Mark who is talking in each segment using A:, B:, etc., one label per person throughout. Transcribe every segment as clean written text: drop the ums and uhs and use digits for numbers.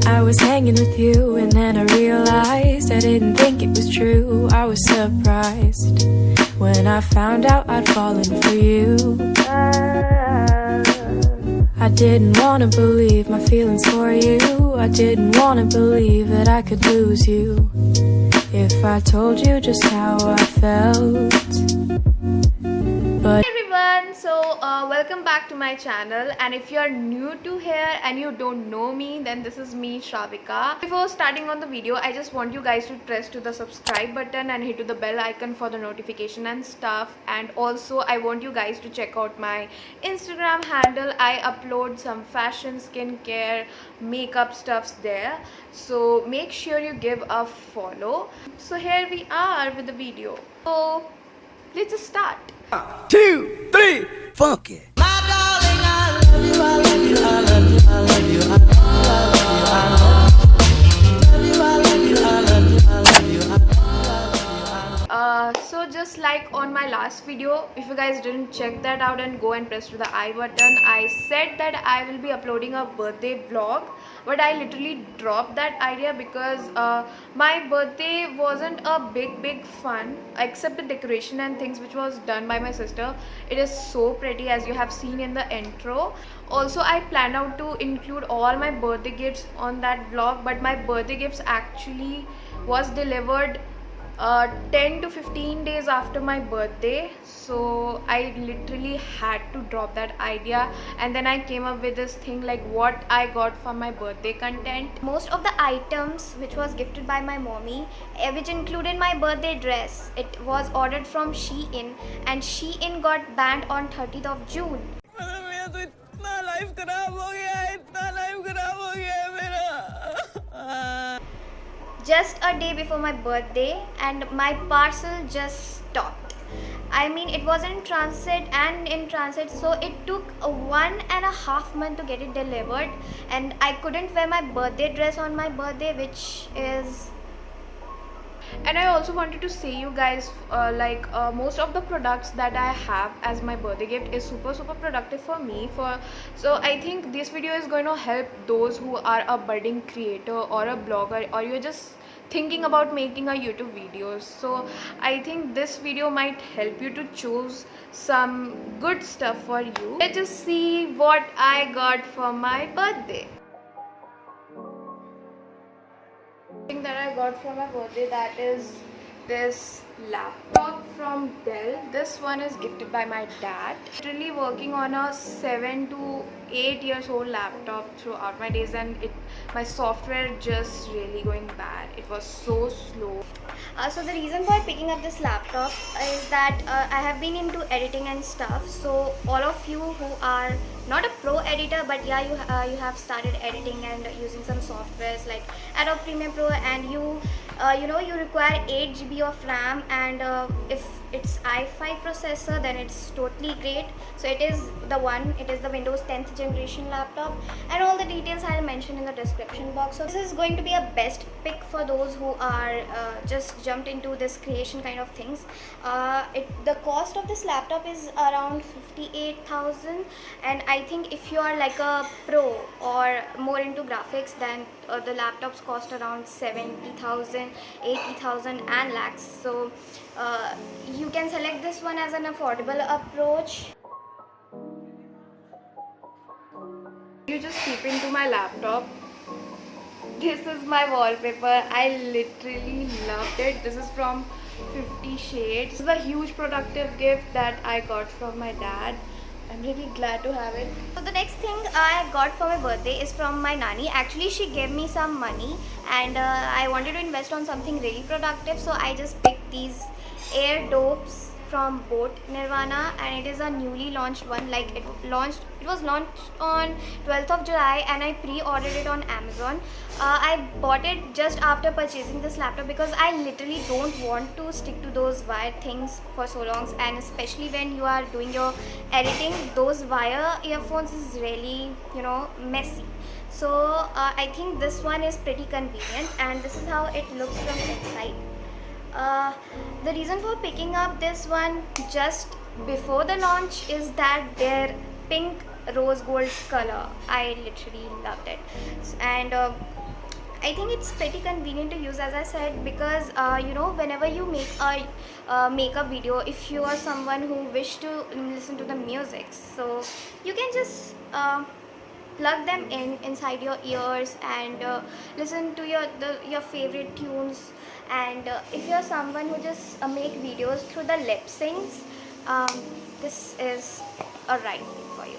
A: I was hanging with you and then I realized I didn't think it was true. I was surprised when I found out I'd fallen for you. I didn't wanna believe my feelings for you. I didn't wanna believe that I could lose you if I told you just how I felt. But
B: Hey everyone, so welcome back to my channel, and if you are new to here and you don't know me, then this is me, Shravika. Before starting on the video, I just want you guys to press to the subscribe button and hit to the bell icon for the notification and stuff. And also I want you guys to check out my Instagram handle. I upload some fashion, skincare, makeup stuffs there, so make sure you give a follow. So here we are with the video, so let's just start.
C: 2, 3, funk it. My darling, I love you, I love you, I love you, I love you, I love you.
B: So just like on my last video, if you guys didn't check that out and go and press to the I button, I said that I will be uploading a birthday vlog, but I literally dropped that idea because my birthday wasn't a big fun, except the decoration and things which was done by my sister. It is so pretty, as you have seen in the intro. Also, I planned out to include all my birthday gifts on that vlog, but my birthday gifts actually was delivered 10 to 15 days after my birthday, so I literally had to drop that idea, and then I came up with this thing like what I got for my birthday content.
D: Most of the items which was gifted by my mommy, which included my birthday dress, it was ordered from Shein, and Shein got banned on 30th of June. Just a day before my birthday, and my parcel just stopped. I mean, it was in transit, so it took 1.5 months to get it delivered, and I couldn't wear my birthday dress on my birthday, which is...
B: And I also wanted to say you guys, most of the products that I have as my birthday gift is super productive for me. So I think this video is going to help those who are a budding creator or a blogger, or you're just thinking about making a YouTube videos. So I think this video might help you to choose some good stuff for you. Let's just see what I got for my birthday. Thing that I got for my birthday, that is this laptop from Dell. This one is gifted by my dad. Literally working on a 7 to 8 years old laptop throughout my days, and my software just really going bad. It was so slow.
D: So the reason for picking up this laptop is that I have been into editing and stuff. So all of you who are not a pro editor, but yeah, you have started editing and using some softwares like Adobe Premiere Pro, and you require 8 GB of RAM, and if it's i5 processor, then it's totally great. So it is the Windows 10th generation laptop, and all the details I'll mention in the description box. So this is going to be a best pick for those who are just jumped into this creation kind of things. The cost of this laptop is around 58,000, and I think if you are like a pro or more into graphics, then the laptops cost around 70,000, 80,000 and lakhs. So you can select this one as an affordable approach.
B: You just peep into my laptop. This is my wallpaper. I literally loved it. This is from 50 Shades. This is a huge productive gift that I got from my dad. I'm really glad to have it.
D: So the next thing I got for my birthday is from my nanny. Actually, she gave me some money, and I wanted to invest on something really productive, so I just picked these Air Dopes from Boat Nirvana, and it is a newly launched one. Like it was launched on 12th of July, and I pre-ordered it on Amazon. I bought it just after purchasing this laptop because I literally don't want to stick to those wire things for so long, and especially when you are doing your editing, those wire earphones is really, messy. So I think this one is pretty convenient, and this is how it looks from inside. The reason for picking up this one just before the launch is that their pink rose gold color. I literally loved it. And I think it's pretty convenient to use, as I said, because whenever you make a makeup video, if you are someone who wish to listen to the music, so you can just plug them inside your ears and listen to your favorite tunes. And if you're someone who just make videos through the lip syncs, this is a right thing for you.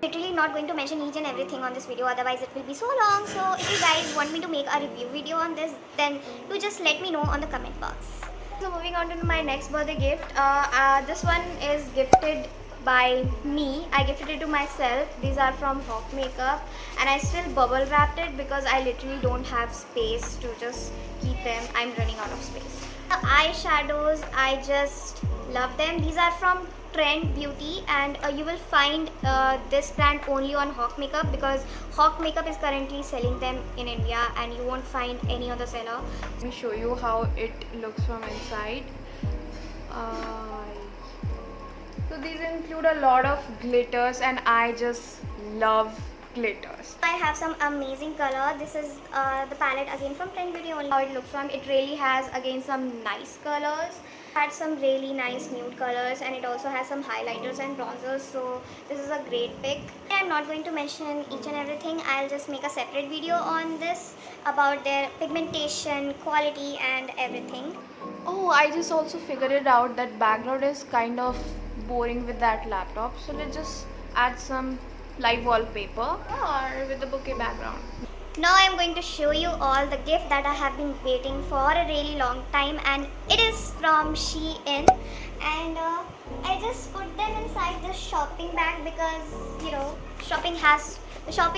D: Literally not going to mention each and everything on this video, otherwise it will be so long. So if you guys want me to make a review video on this, then you just let me know on the comment box. So moving on to my next birthday gift. This one is gifted by me. I gifted it to myself. These are from Hawk Makeup, and I still bubble wrapped it because I literally don't have space to just keep them. I'm running out of space. The eyeshadows, I just love them. These are from Trend Beauty, and you will find this brand only on Hawk Makeup, because Hawk Makeup is currently selling them in India and you won't find any other seller.
B: Let me show you how it looks from inside. So these include a lot of glitters, and I just love glitters.
D: I have some amazing color. This is the palette again from Trend Beauty only. How it looks from, it really has again some nice colors. Had some really nice nude colors, and it also has some highlighters and bronzers, so this is a great pick. I'm not going to mention each and everything. I'll just make a separate video on this about their pigmentation, quality and everything.
B: Oh, I just also figured it out that background is kind of boring with that laptop, so let's just add some live wallpaper or with the bouquet background.
D: Now I'm going to show you all the gift that I have been waiting for a really long time, and it is from Shein, and I just put them inside this shopping bag because shopping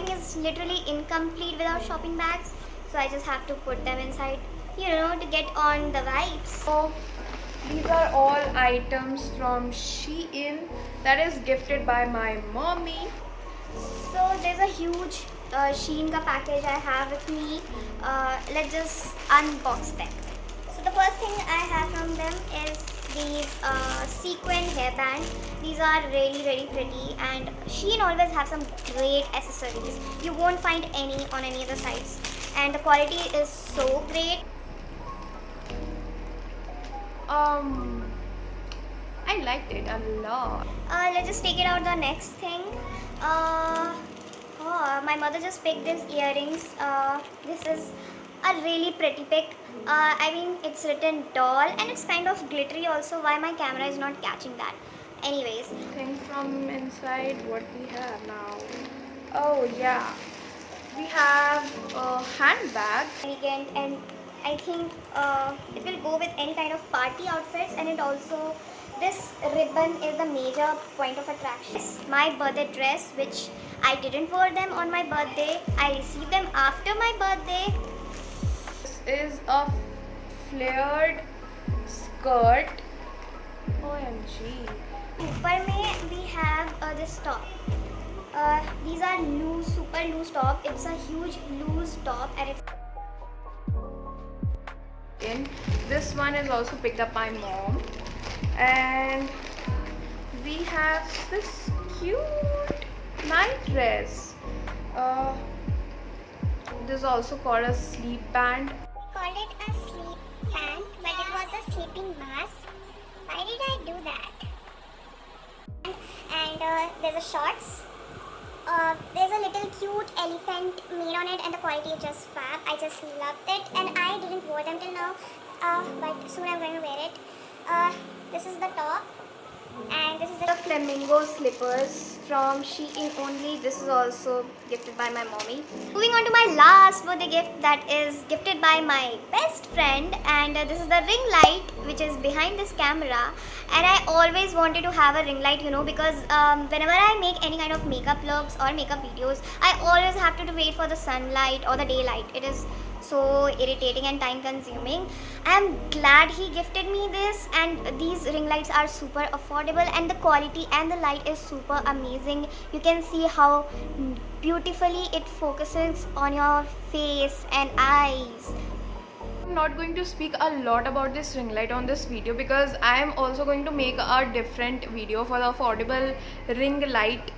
D: is literally incomplete without shopping bags, so I just have to put them inside to get on the vibes.
B: So these are all items from Shein that is gifted by my mommy.
D: So there's a huge Shein ka package I have with me. Let's just unbox them. So the first thing I have from them is these sequin hairband. These are really pretty, and Shein always have some great accessories. You won't find any on any other sites, and the quality is so great.
B: I liked it a lot.
D: Let's just take it out the next thing. My mother just picked these earrings. This is a really pretty pick. I mean, it's written doll, and it's kind of glittery also. Why my camera is not catching that? Anyways.
B: Thing from inside, what we have now. Oh yeah, we have a handbag.
D: Elegant, and I think it will go with any kind of party outfits, and it also, this ribbon is the major point of attraction. My birthday dress, which I didn't wear them on my birthday. I received them after my birthday.
B: This is a flared skirt. OMG.
D: ऊपर में we have this top. These are loose, super loose top. It's a huge loose top, and it's
B: this one is also picked up by mom, and we have this cute night dress. This is also called a sleep band.
E: Called it a sleep band, but it was a sleeping mask. Why did I do that? And there's a shorts. There's a little cute elephant made on it, and the quality is just fab. I just loved it, and I didn't wear them till now, but soon I'm going to wear it. This is the top, and this is
D: the flamingo slippers from Shein only. This is also gifted by my mommy. Moving on to my last birthday gift, that is gifted by my best friend, and this is the ring light which is behind this camera. And I always wanted to have a ring light, because whenever I make any kind of makeup looks or makeup videos, I always have to wait for the sunlight or the daylight. It is so irritating and time consuming. I am glad he gifted me this, and these ring lights are super affordable, and the quality and the light is super amazing. You can see how beautifully it focuses on your face and eyes.
B: I'm not going to speak a lot about this ring light on this video because I am also going to make a different video for the affordable ring light.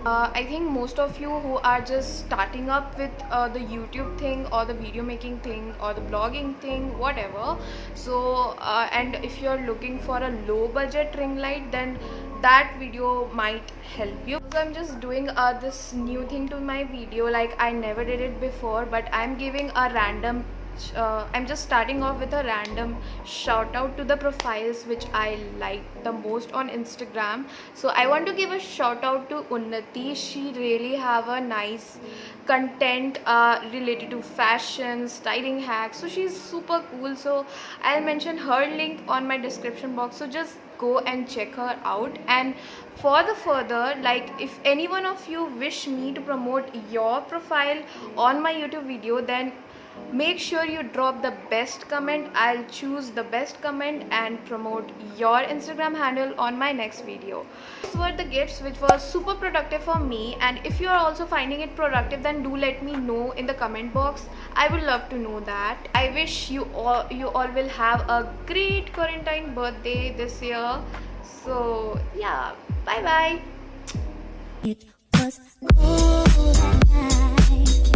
B: I think most of you who are just starting up with the YouTube thing or the video making thing or the blogging thing, whatever, so and if you're looking for a low budget ring light, then that video might help you. So I'm just doing this new thing to my video, like I never did it before, but I'm giving a random I'm just starting off with a random shout out to the profiles which I like the most on Instagram. So I want to give a shout out to Unnati. She really have a nice content related to fashion, styling hacks, so she's super cool. So I'll mention her link on my description box, so just go and check her out. And for the further, like if any one of you wish me to promote your profile on my YouTube video, then make sure you drop the best comment. I'll choose the best comment and promote your Instagram handle on my next video. These were the gifts which were super productive for me, and if you are also finding it productive, then do let me know in the comment box. I would love to know that. I wish you all will have a great quarantine birthday this year. So yeah, bye bye.
E: It was cold at night.